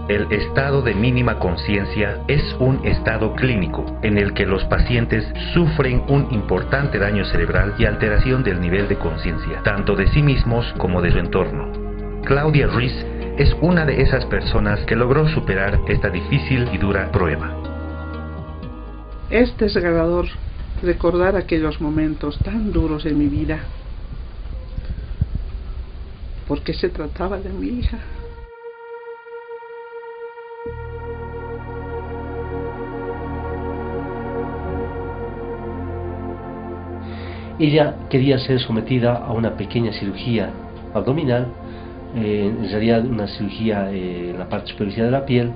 El estado de mínima conciencia es un estado clínico en el que los pacientes sufren un importante daño cerebral y alteración del nivel de conciencia, tanto de sí mismos como de su entorno. Claudia Ruiz es una de esas personas que logró superar esta difícil y dura prueba. Es desgarrador recordar aquellos momentos tan duros en mi vida, porque se trataba de mi hija. Ella quería ser sometida a una pequeña cirugía abdominal, en realidad una cirugía en la parte superficial de la piel.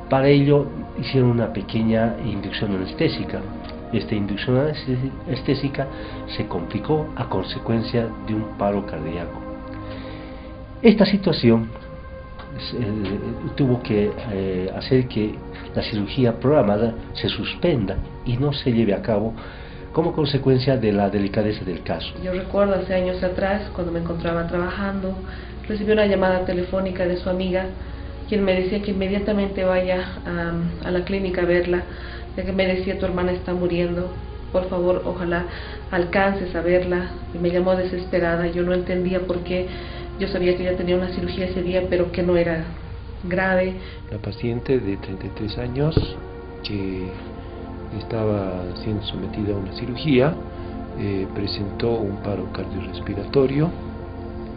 Para ello hicieron una pequeña inducción anestésica. Esta inducción anestésica se complicó a consecuencia de un paro cardíaco. Esta situación tuvo que hacer que la cirugía programada se suspenda y no se lleve a cabo como consecuencia de la delicadeza del caso. Yo recuerdo hace años atrás, cuando me encontraba trabajando, recibí una llamada telefónica de su amiga, quien me decía que inmediatamente vaya a la clínica a verla, ya que me decía: tu hermana está muriendo, por favor, ojalá alcances a verla. Y me llamó desesperada. Yo no entendía por qué. Yo sabía que ella tenía una cirugía ese día, pero que no era grave. La paciente de 33 años que estaba siendo sometida a una cirugía presentó un paro cardiorrespiratorio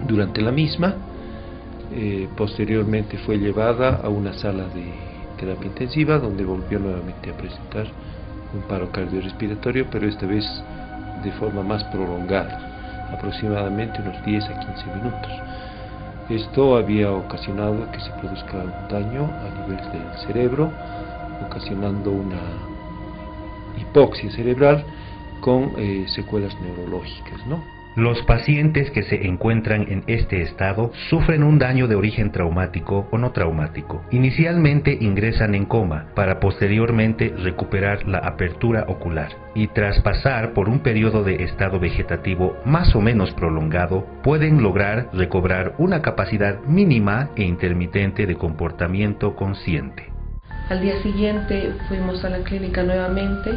durante la misma. Posteriormente fue llevada a una sala de terapia intensiva, donde volvió nuevamente a presentar un paro cardiorrespiratorio, pero esta vez de forma más prolongada, aproximadamente unos 10 a 15 minutos. Esto había ocasionado que se produzca un daño a nivel del cerebro, ocasionando una hipoxia cerebral con secuelas neurológicas, ¿no? Los pacientes que se encuentran en este estado sufren un daño de origen traumático o no traumático. Inicialmente ingresan en coma para posteriormente recuperar la apertura ocular, y tras pasar por un periodo de estado vegetativo más o menos prolongado, pueden lograr recobrar una capacidad mínima e intermitente de comportamiento consciente. Al día siguiente fuimos a la clínica nuevamente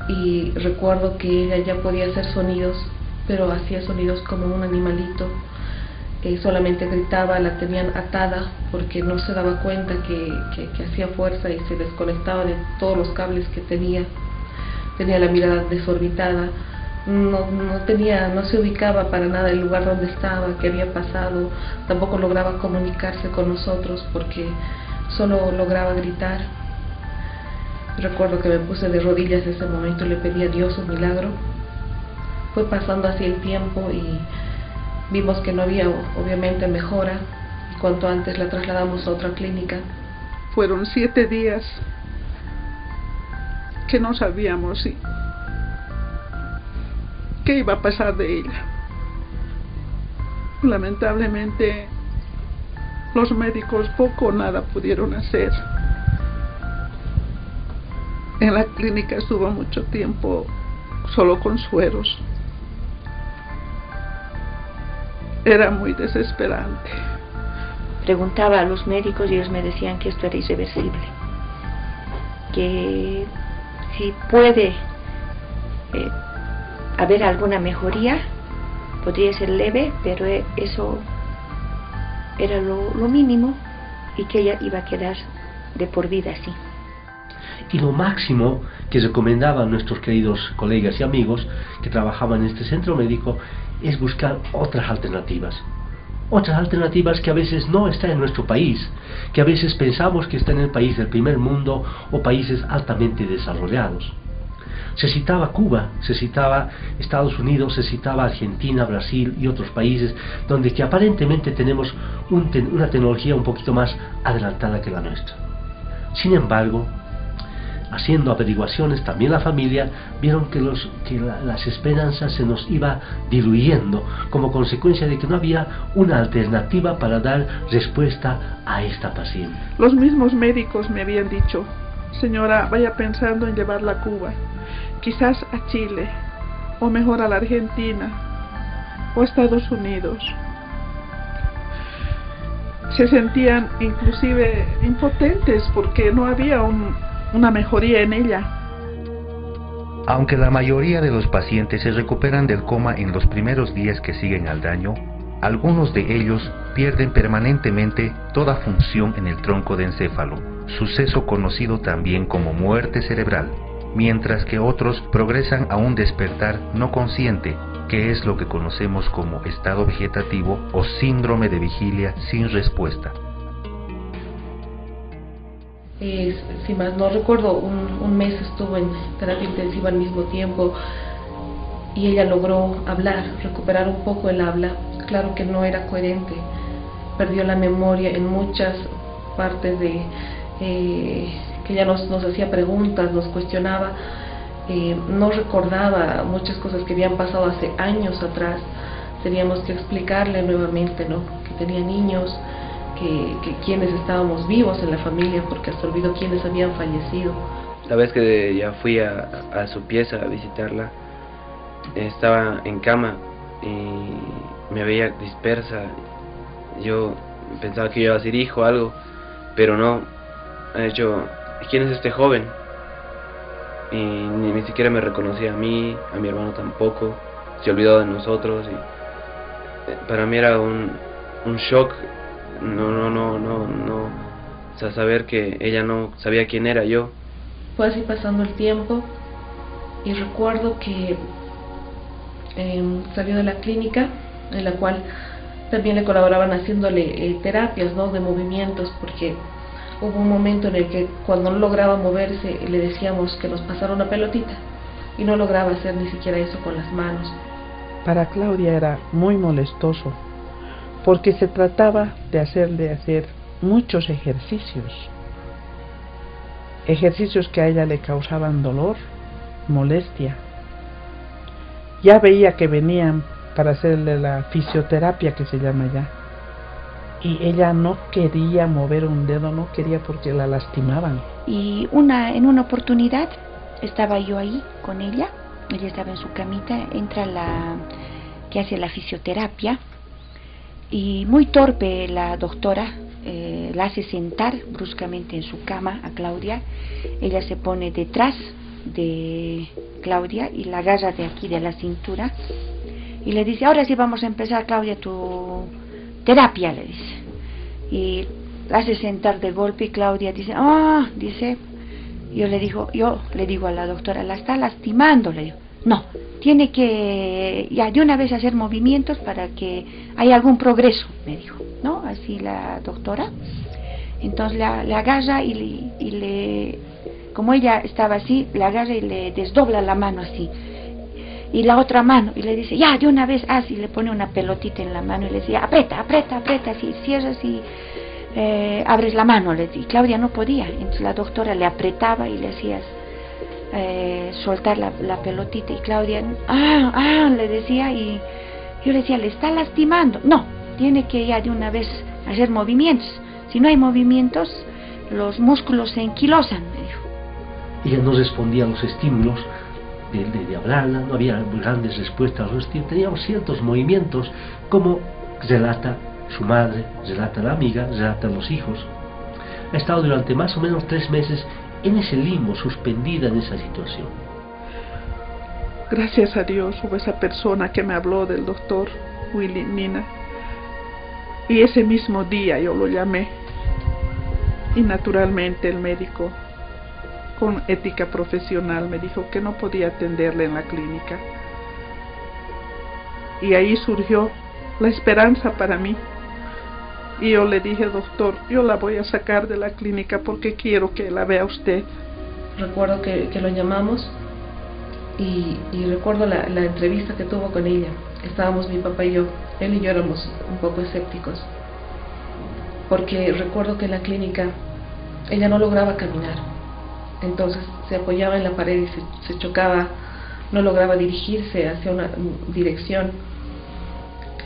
y recuerdo que ella ya podía hacer sonidos, pero hacía sonidos como un animalito. Solamente gritaba, la tenían atada porque no se daba cuenta que hacía fuerza y se desconectaba de todos los cables que tenía. Tenía la mirada desorbitada, no se ubicaba para nada el lugar donde estaba, qué había pasado. Tampoco lograba comunicarse con nosotros porque solo lograba gritar. Recuerdo que me puse de rodillas en ese momento y le pedí a Dios un milagro. Fue pasando así el tiempo y vimos que no había obviamente mejora, y cuanto antes la trasladamos a otra clínica. Fueron 7 días que no sabíamos qué iba a pasar de ella. Lamentablemente los médicos poco o nada pudieron hacer. En la clínica estuvo mucho tiempo solo con sueros. Era muy desesperante. Preguntaba a los médicos y ellos me decían que esto era irreversible, que si puede haber alguna mejoría, podría ser leve, pero eso era lo mínimo, y que ella iba a quedar de por vida así. Y lo máximo que recomendaban nuestros queridos colegas y amigos que trabajaban en este centro médico es buscar otras alternativas que a veces no están en nuestro país, que a veces pensamos que está en el país del primer mundo o países altamente desarrollados. Se citaba Cuba, se citaba Estados Unidos, se citaba Argentina, Brasil y otros países donde que aparentemente tenemos una tecnología un poquito más adelantada que la nuestra. Sin embargo, haciendo averiguaciones, también la familia vieron que las esperanzas se nos iba diluyendo como consecuencia de que no había una alternativa para dar respuesta a esta paciente. Los mismos médicos me habían dicho: señora, vaya pensando en llevarla a Cuba, quizás a Chile, o mejor a la Argentina, o a Estados Unidos. se sentían inclusive impotentes porque no había una mejoría en ella. Aunque la mayoría de los pacientes se recuperan del coma en los primeros días que siguen al daño, algunos de ellos pierden permanentemente toda función en el tronco de encéfalo, suceso conocido también como muerte cerebral, mientras que otros progresan a un despertar no consciente, que es lo que conocemos como estado vegetativo o síndrome de vigilia sin respuesta. Si más no recuerdo, un mes estuvo en terapia intensiva al mismo tiempo y ella logró hablar, recuperar un poco el habla. Claro que no era coherente, perdió la memoria en muchas partes de que ella nos hacía preguntas, nos cuestionaba, no recordaba muchas cosas que habían pasado hace años atrás. Teníamos que explicarle nuevamente, ¿no?, que tenía niños, que quienes estábamos vivos en la familia, porque hasta olvidó quienes habían fallecido. La vez que ya fui a su pieza a visitarla, estaba en cama y me veía dispersa. Yo pensaba que iba a ser hijo o algo, pero no. Ha dicho, ¿quién es este joven? Y ni siquiera me reconocía a mí, a mi hermano tampoco, se olvidó de nosotros. Y para mí era un shock. O sea, saber que ella no sabía quién era yo. Fue así pasando el tiempo y recuerdo que salió de la clínica, en la cual también le colaboraban haciéndole terapias, ¿no?, de movimientos, porque hubo un momento en el que cuando no lograba moverse le decíamos que nos pasara una pelotita y no lograba hacer ni siquiera eso con las manos. Para Claudia era muy molestoso, porque se trataba de hacerle hacer muchos ejercicios que a ella le causaban dolor, molestia. Ya veía que venían para hacerle la fisioterapia, que se llama ya, y ella no quería mover un dedo, no quería, porque la lastimaban. Y en una oportunidad estaba yo ahí con ella estaba en su camita, entra la que hace la fisioterapia, y muy torpe la doctora la hace sentar bruscamente en su cama a Claudia. Ella se pone detrás de Claudia y la agarra de aquí de la cintura y le dice, ahora sí vamos a empezar, Claudia, tu terapia, le dice, y la hace sentar de golpe y Claudia dice, dice, yo le digo a la doctora, la está lastimando, le digo, no, tiene que ya de una vez hacer movimientos para que haya algún progreso, me dijo, ¿no? Así la doctora. Entonces le agarra y como ella estaba así, le agarra y le desdobla la mano así, y la otra mano, y le dice, ya, de una vez haz, y le pone una pelotita en la mano y le decía, aprieta, así, cierras y abres la mano, le decía. Y Claudia no podía, entonces la doctora le apretaba y le hacía soltar la pelotita, y Claudia, le decía, y yo le decía, le está lastimando, no, tiene que ya de una vez hacer movimientos, si no hay movimientos, los músculos se enquilosan, me dijo. Ella no respondía a los estímulos de hablarla, no había grandes respuestas a los estímulos, teníamos ciertos movimientos, como relata su madre, relata la amiga, relatan los hijos. Ha estado durante más o menos 3 meses en ese limbo, suspendida en esa situación. Gracias a Dios hubo esa persona que me habló del doctor Willy Mina, y ese mismo día yo lo llamé, y naturalmente el médico, con ética profesional, me dijo que no podía atenderle en la clínica, y ahí surgió la esperanza para mí. Y yo le dije, doctor, yo la voy a sacar de la clínica porque quiero que la vea usted. Recuerdo que lo llamamos y recuerdo la entrevista que tuvo con ella. Estábamos mi papá y yo, él y yo éramos un poco escépticos, porque recuerdo que en la clínica ella no lograba caminar, entonces se apoyaba en la pared y se chocaba, no lograba dirigirse hacia una dirección.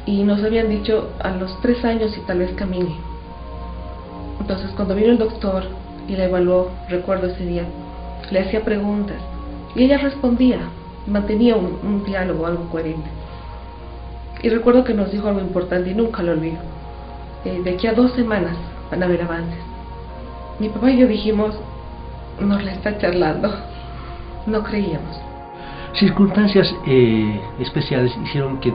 Y nos habían dicho a los 3 años y tal vez camine. Entonces cuando vino el doctor y la evaluó, recuerdo ese día, le hacía preguntas y ella respondía, mantenía un diálogo, algo coherente. Y recuerdo que nos dijo algo importante y nunca lo olvido. de aquí a 2 semanas van a haber avances. Mi papá y yo dijimos, nos la está charlando, no creíamos. Circunstancias especiales hicieron que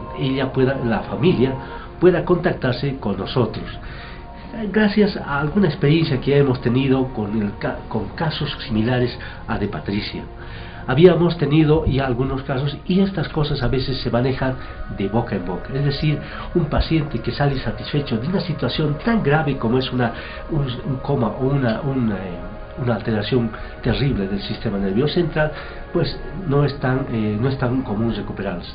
la familia pueda contactarse con nosotros. Gracias a alguna experiencia que hemos tenido con casos similares a de Patricia. Habíamos tenido ya algunos casos y estas cosas a veces se manejan de boca en boca. Es decir, un paciente que sale satisfecho de una situación tan grave como es un coma o una alteración terrible del sistema nervioso central, pues no es tan común recuperarse.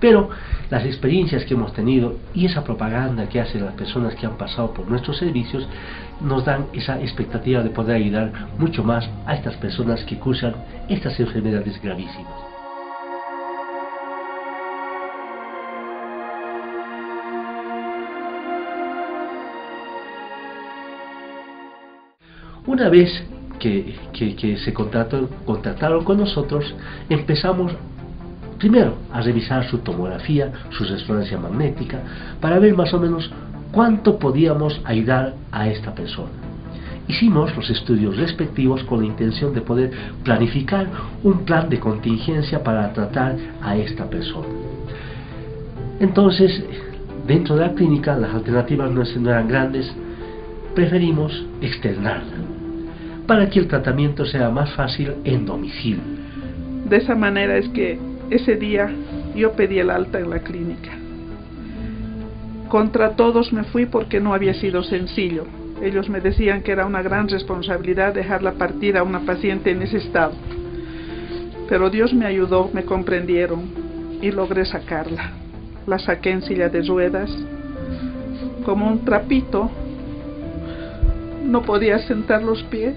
Pero las experiencias que hemos tenido y esa propaganda que hacen las personas que han pasado por nuestros servicios nos dan esa expectativa de poder ayudar mucho más a estas personas que cursan estas enfermedades gravísimas. Una vez que se contactaron con nosotros, empezamos primero a revisar su tomografía, su resonancia magnética, para ver más o menos cuánto podíamos ayudar a esta persona. Hicimos los estudios respectivos con la intención de poder planificar un plan de contingencia para tratar a esta persona. Entonces, dentro de la clínica, las alternativas no eran grandes, preferimos externarla, para que el tratamiento sea más fácil en domicilio. De esa manera es que ese día yo pedí el alta en la clínica. Contra todos me fui porque no había sido sencillo. Ellos me decían que era una gran responsabilidad dejarla partir a una paciente en ese estado. Pero Dios me ayudó, me comprendieron y logré sacarla. La saqué en silla de ruedas, como un trapito. No podía sentar los pies.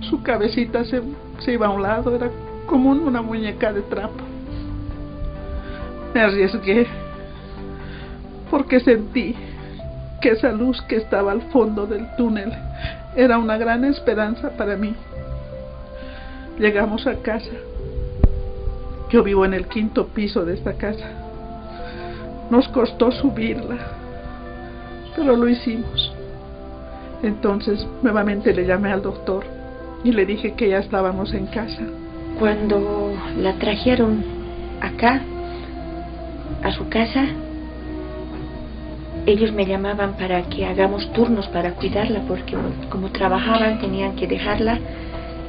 Su cabecita se iba a un lado, era como una muñeca de trapo. Me arriesgué porque sentí que esa luz que estaba al fondo del túnel era una gran esperanza para mí. Llegamos a casa. Yo vivo en el 5º piso de esta casa. Nos costó subirla, pero lo hicimos. Entonces nuevamente le llamé al doctor y le dije que ya estábamos en casa. Cuando la trajeron acá, a su casa, ellos me llamaban para que hagamos turnos para cuidarla, porque como trabajaban tenían que dejarla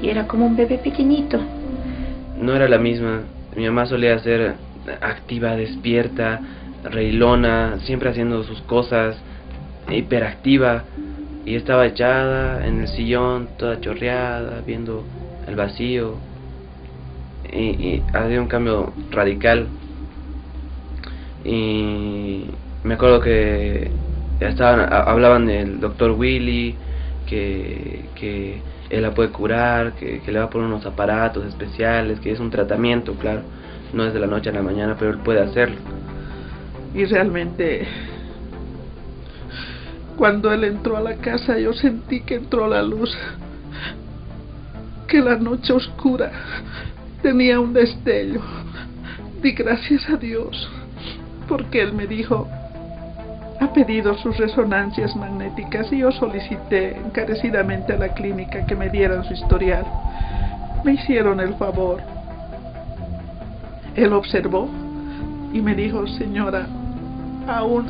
y era como un bebé pequeñito. No era la misma. Mi mamá solía ser activa, despierta, reilona, siempre haciendo sus cosas, hiperactiva, y estaba echada en el sillón, toda chorreada, viendo el vacío. Y había un cambio radical. Y me acuerdo que hablaban del doctor Willy, que él la puede curar, que le va a poner unos aparatos especiales, que es un tratamiento, claro, no es de la noche a la mañana, pero él puede hacerlo. Y realmente, cuando él entró a la casa, yo sentí que entró la luz, que la noche oscura tenía un destello. Di gracias a Dios, porque él me dijo, ha pedido sus resonancias magnéticas, y yo solicité encarecidamente a la clínica que me dieran su historial. Me hicieron el favor. Él observó y me dijo, señora, aún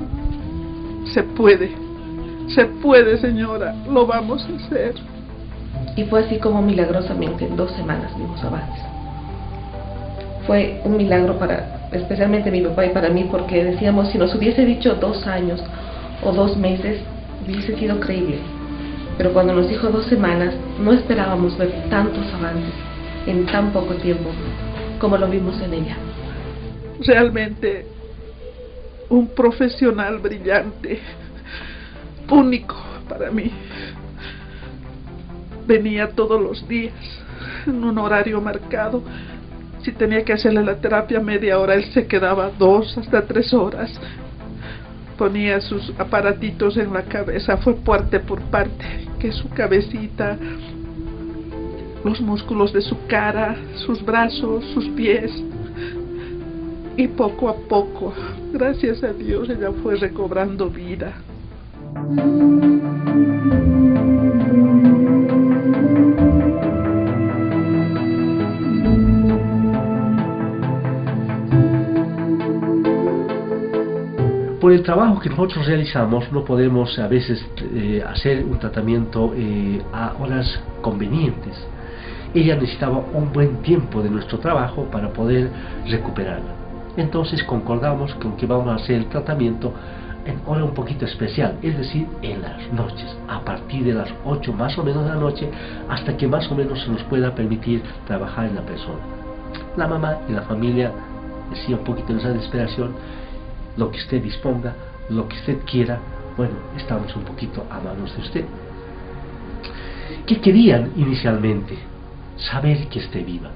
se puede, señora, lo vamos a hacer. Y fue así como milagrosamente en 2 semanas vimos avances. Fue un milagro para, especialmente mi papá y para mí, porque decíamos, si nos hubiese dicho 2 años o 2 meses, hubiese sido creíble. Pero cuando nos dijo 2 semanas, no esperábamos ver tantos avances en tan poco tiempo como lo vimos en ella. Realmente un profesional brillante, único para mí. Venía todos los días en un horario marcado. Si tenía que hacerle la terapia media hora, él se quedaba 2 hasta 3 horas. Ponía sus aparatitos en la cabeza, fue parte por parte, que su cabecita, los músculos de su cara, sus brazos, sus pies. Y poco a poco, gracias a Dios, ella fue recobrando vida. Por el trabajo que nosotros realizamos no podemos a veces hacer un tratamiento a horas convenientes. Ella necesitaba un buen tiempo de nuestro trabajo para poder recuperarla. Entonces concordamos con que vamos a hacer el tratamiento en hora un poquito especial, es decir, en las noches, a partir de las 8 más o menos de la noche, hasta que más o menos se nos pueda permitir trabajar en la persona. La mamá y la familia decía un poquito en esa desesperación: lo que usted disponga, lo que usted quiera, bueno, estamos un poquito a manos de usted. ¿Qué querían inicialmente? Saber que esté viva.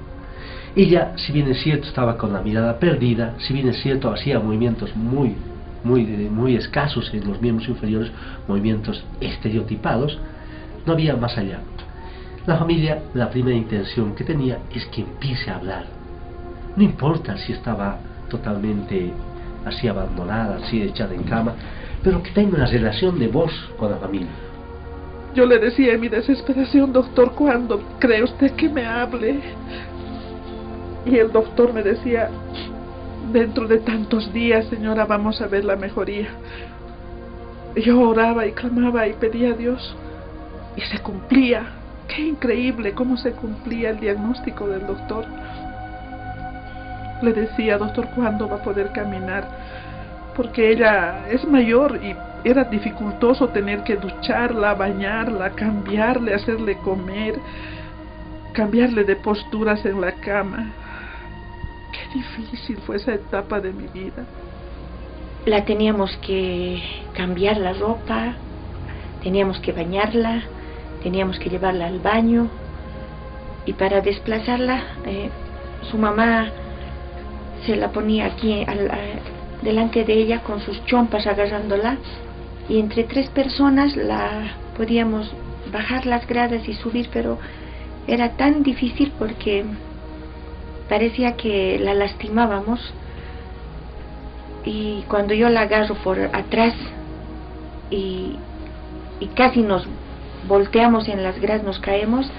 Ella, si bien es cierto, estaba con la mirada perdida, si bien es cierto, hacía movimientos muy escasos en los miembros inferiores, movimientos estereotipados, no había más allá. La familia, la primera intención que tenía es que empiece a hablar. No importa si estaba totalmente así abandonada, así echada en cama, pero que tenga una relación de voz con la familia. Yo le decía en mi desesperación: doctor, ¿cuándo cree usted que me hable? Y el doctor me decía: dentro de tantos días, señora, vamos a ver la mejoría. Yo oraba y clamaba y pedía a Dios, y se cumplía. Qué increíble cómo se cumplía el diagnóstico del doctor. Le decía: doctor, ¿cuándo va a poder caminar? Porque ella es mayor y era dificultoso tener que ducharla, bañarla, cambiarle, hacerle comer, cambiarle de posturas en la cama. Qué difícil fue esa etapa de mi vida. La teníamos que cambiar la ropa, teníamos que bañarla, teníamos que llevarla al baño, y para desplazarla, su mamá se la ponía aquí delante de ella con sus chompas agarrándola, y entre 3 personas la podíamos bajar las gradas y subir, pero era tan difícil porque parecía que la lastimábamos. Y cuando yo la agarro por atrás y casi nos volteamos en las gradas, nos caemos,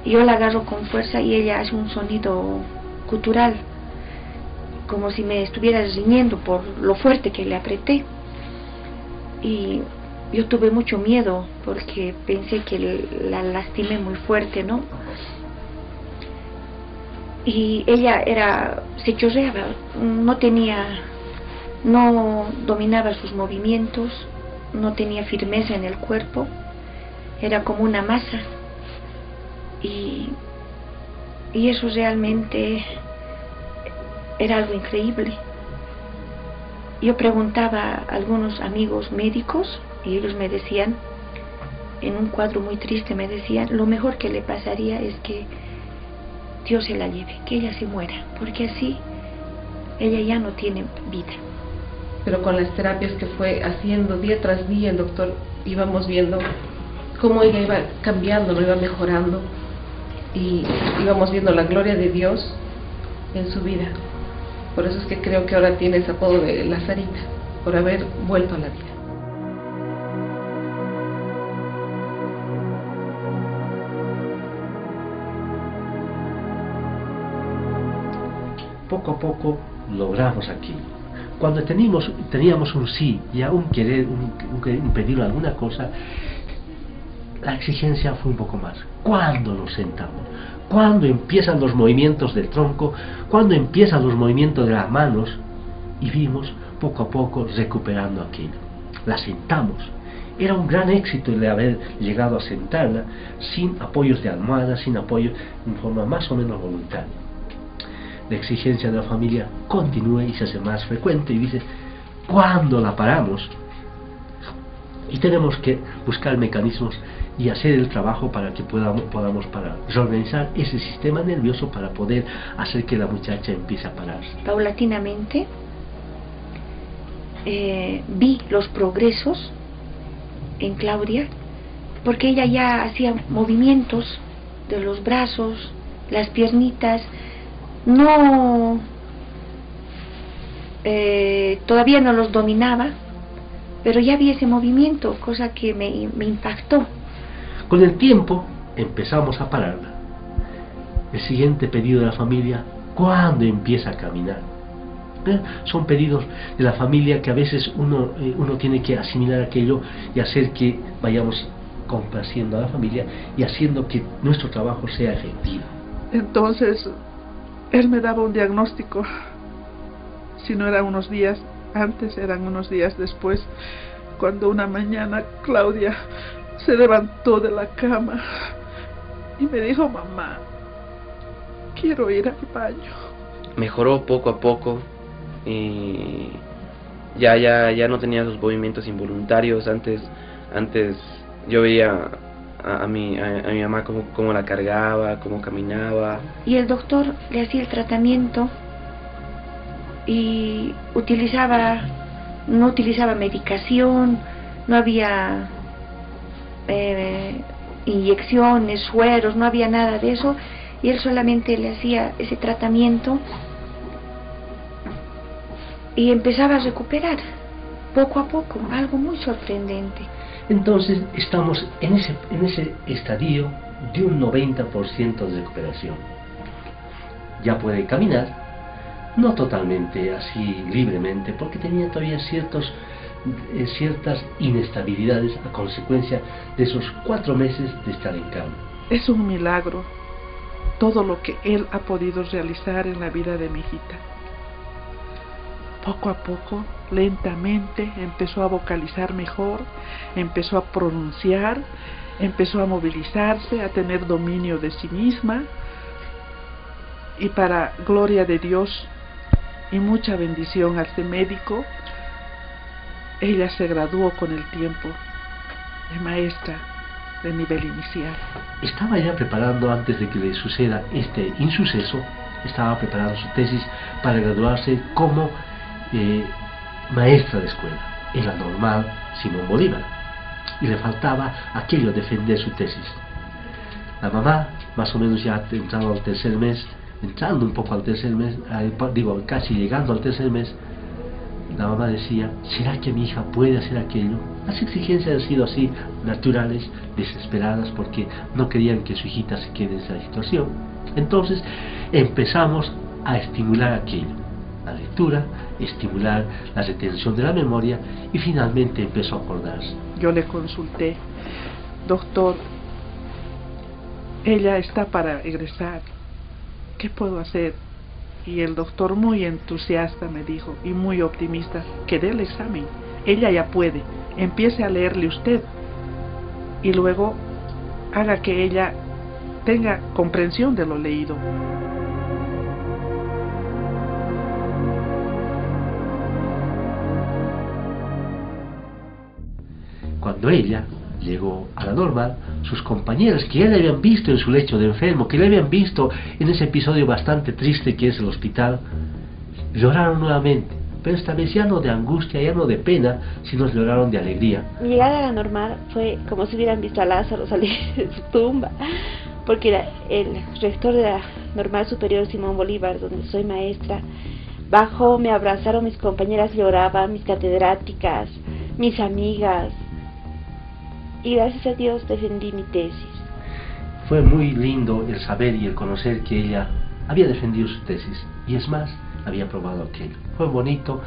y yo la agarro con fuerza y ella hace un sonido gutural, como si me estuviera riñendo por lo fuerte que le apreté. Y yo tuve mucho miedo porque pensé que la lastimé muy fuerte, ¿no? Y ella se chorreaba, no dominaba sus movimientos, no tenía firmeza en el cuerpo, era como una masa. Y eso realmente era algo increíble. Yo preguntaba a algunos amigos médicos y ellos me decían, en un cuadro muy triste, me decían: lo mejor que le pasaría es que Dios se la lleve, que ella se muera, porque así ella ya no tiene vida. Pero con las terapias que fue haciendo día tras día, el doctor, íbamos viendo cómo ella iba cambiando, lo iba mejorando, y íbamos viendo la gloria de Dios en su vida. Por eso es que creo que ahora tiene ese apodo de Lazarita, por haber vuelto a la vida. Poco a poco logramos aquí. Cuando teníamos un sí y a un querer, un pedir alguna cosa, la exigencia fue un poco más. ¿Cuándo nos sentamos? ¿Cuándo empiezan los movimientos del tronco? ¿Cuándo empiezan los movimientos de las manos? Y vimos poco a poco recuperando aquello. La sentamos. Era un gran éxito el de haber llegado a sentarla sin apoyos de almohada, sin apoyo, en forma más o menos voluntaria. La exigencia de la familia continúa y se hace más frecuente, y dice: ¿cuándo la paramos? Y tenemos que buscar mecanismos y hacer el trabajo para que podamos parar, reorganizar ese sistema nervioso para poder hacer que la muchacha empiece a pararse. Paulatinamente vi los progresos en Claudia, porque ella ya hacía movimientos de los brazos, las piernitas. No, todavía no los dominaba, pero ya vi ese movimiento, cosa que me impactó. Con el tiempo empezamos a pararla. El siguiente pedido de la familia: ¿cuándo empieza a caminar? Son pedidos de la familia que a veces uno tiene que asimilar aquello y hacer que vayamos complaciendo a la familia y haciendo que nuestro trabajo sea efectivo. Entonces, él me daba un diagnóstico. Si no eran unos días antes, eran unos días después, cuando una mañana Claudia se levantó de la cama y me dijo: mamá, quiero ir al baño. Mejoró poco a poco y ya no tenía esos movimientos involuntarios. Antes yo veía a mi mamá cómo la cargaba, cómo caminaba. Y el doctor le hacía el tratamiento y no utilizaba medicación, no había inyecciones, sueros, no había nada de eso, y él solamente le hacía ese tratamiento y empezaba a recuperar poco a poco, algo muy sorprendente. Entonces estamos en ese estadio de un 90% de recuperación. Ya puede caminar, no totalmente así libremente, porque tenía todavía ciertas inestabilidades a consecuencia de esos 4 meses de estar en cama. Es un milagro todo lo que él ha podido realizar en la vida de mi hijita. Poco a poco, lentamente, empezó a vocalizar mejor, empezó a pronunciar, empezó a movilizarse, a tener dominio de sí misma, y para gloria de Dios y mucha bendición a este médico, ella se graduó con el tiempo de maestra de nivel inicial. Estaba ya preparando, antes de que le suceda este insuceso, estaba preparando su tesis para graduarse como maestra de escuela en la Normal Simón Bolívar, y le faltaba aquello, defender su tesis. La mamá, más o menos ya entrando un poco al tercer mes, casi llegando al tercer mes, la mamá decía: ¿será que mi hija puede hacer aquello? Las exigencias han sido así, naturales, desesperadas, porque no querían que su hijita se quede en esa situación. Entonces empezamos a estimular aquello, la lectura, estimular la retención de la memoria, y finalmente empezó a acordarse. Yo le consulté: doctor, ella está para egresar, ¿qué puedo hacer? Y el doctor, muy entusiasta, me dijo, y muy optimista, que dé el examen, ella ya puede, empiece a leerle usted y luego haga que ella tenga comprensión de lo leído. Cuando ella llegó a la Normal, sus compañeras, que ya le habían visto en su lecho de enfermo, que le habían visto en ese episodio bastante triste que es el hospital, lloraron nuevamente, pero esta vez ya no de angustia, ya no de pena, sino lloraron de alegría. Mi llegada a la Normal fue como si hubieran visto a Lázaro salir de su tumba, porque era el rector de la Normal Superior Simón Bolívar, donde soy maestra. Bajó, me abrazaron mis compañeras, lloraban, mis catedráticas, mis amigas, y gracias a Dios defendí mi tesis. Fue muy lindo el saber y el conocer que ella había defendido su tesis, y es más, había aprobado aquello. Fue bonito,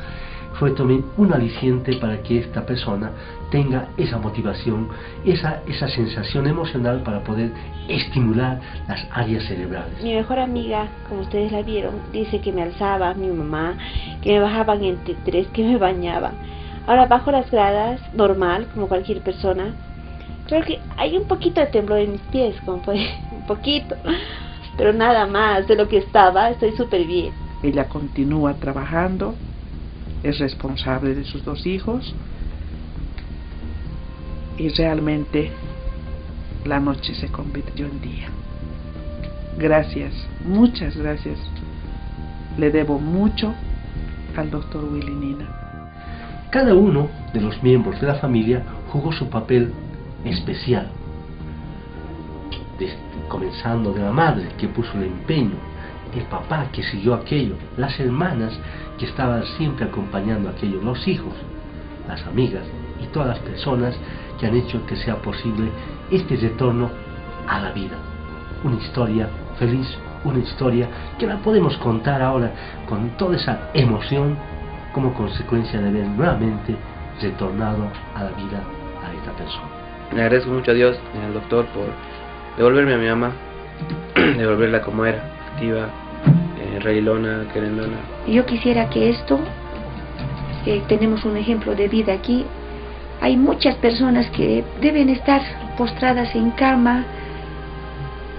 fue también un aliciente para que esta persona tenga esa motivación, esa sensación emocional para poder estimular las áreas cerebrales. Mi mejor amiga, como ustedes la vieron, dice que me alzaba, mi mamá, que me bajaban en T3, que me bañaban. Ahora bajo las gradas, normal, como cualquier persona. Creo que hay un poquito de temblor en mis pies, como puede, un poquito, pero nada más de lo que estaba. Estoy súper bien. Ella continúa trabajando, es responsable de sus 2 hijos, y realmente la noche se convirtió en día. Gracias, muchas gracias. Le debo mucho al doctor Willy Nina. Cada uno de los miembros de la familia jugó su papel especial, comenzando de la madre, que puso el empeño, el papá, que siguió aquello, las hermanas, que estaban siempre acompañando aquello, los hijos, las amigas, y todas las personas que han hecho que sea posible este retorno a la vida. Una historia feliz, una historia que la podemos contar ahora con toda esa emoción como consecuencia de haber nuevamente retornado a la vida a esta persona. Le agradezco mucho a Dios y al doctor por devolverme a mi mamá, devolverla como era, activa, reilona, querendona. Yo quisiera que esto, tenemos un ejemplo de vida aquí, hay muchas personas que deben estar postradas en cama,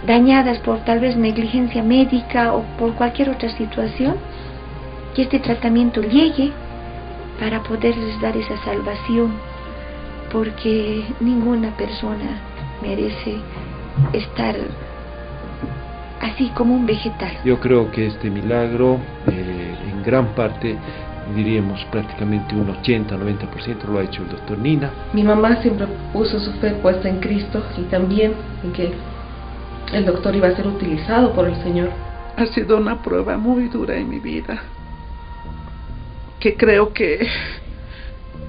dañadas por tal vez negligencia médica o por cualquier otra situación, que este tratamiento llegue para poderles dar esa salvación, porque ninguna persona merece estar así como un vegetal. Yo creo que este milagro, en gran parte, diríamos prácticamente un 80-90% lo ha hecho el doctor Nina. Mi mamá siempre puso su fe puesta en Cristo y también en que el doctor iba a ser utilizado por el Señor. Ha sido una prueba muy dura en mi vida, que creo que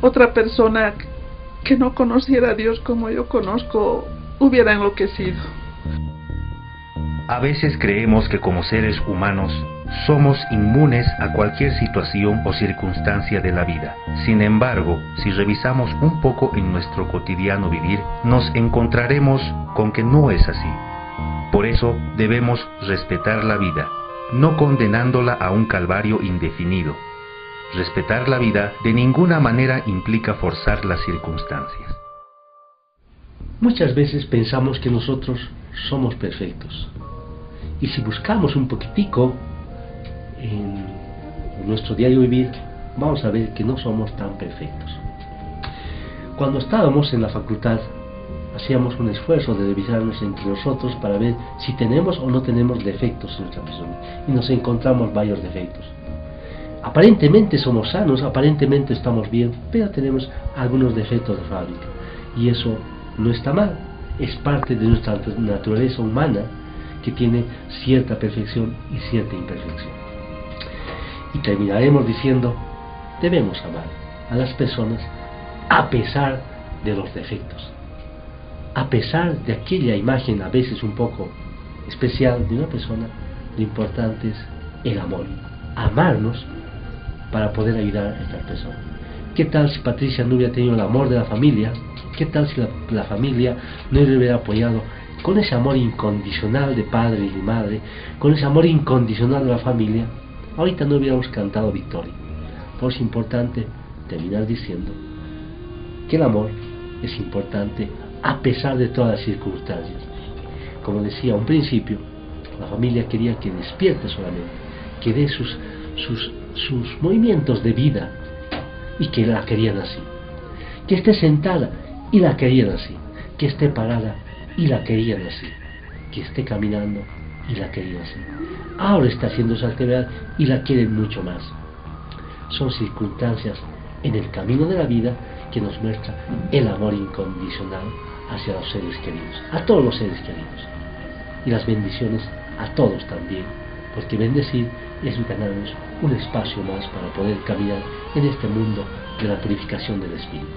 otra persona que no conociera a Dios como yo conozco hubiera enloquecido. A veces creemos que como seres humanos somos inmunes a cualquier situación o circunstancia de la vida. Sin embargo, si revisamos un poco en nuestro cotidiano vivir, nos encontraremos con que no es así. Por eso debemos respetar la vida, no condenándola a un calvario indefinido. Respetar la vida de ninguna manera implica forzar las circunstancias. Muchas veces pensamos que nosotros somos perfectos. Y si buscamos un poquitico en nuestro diario vivir, vamos a ver que no somos tan perfectos. Cuando estábamos en la facultad, hacíamos un esfuerzo de revisarnos entre nosotros para ver si tenemos o no tenemos defectos en nuestra persona. Y nos encontramos varios defectos. Aparentemente somos sanos, aparentemente estamos bien, pero tenemos algunos defectos de fábrica. Y eso no está mal, es parte de nuestra naturaleza humana, que tiene cierta perfección y cierta imperfección. Y terminaremos diciendo, debemos amar a las personas a pesar de los defectos, a pesar de aquella imagen a veces un poco especial de una persona. Lo importante es el amor, amarnos para poder ayudar a esta persona. ¿Qué tal si Patricia no hubiera tenido el amor de la familia? ¿Qué tal si la familia no le hubiera apoyado con ese amor incondicional de padre y de madre, con ese amor incondicional de la familia? Ahorita no hubiéramos cantado victoria. Por eso es importante terminar diciendo que el amor es importante a pesar de todas las circunstancias. Como decía a un principio, la familia quería que despierte solamente, que dé sus movimientos de vida, y que la querían así. Que esté sentada y la querían así. Que esté parada y la querían así, que esté caminando y la querían así. Ahora está haciendo esa actividad y la quieren mucho más. Son circunstancias en el camino de la vida que nos muestra el amor incondicional hacia los seres queridos, a todos los seres queridos, y las bendiciones a todos también, porque bendecir es ganarnos un espacio más para poder caminar en este mundo de la purificación del espíritu.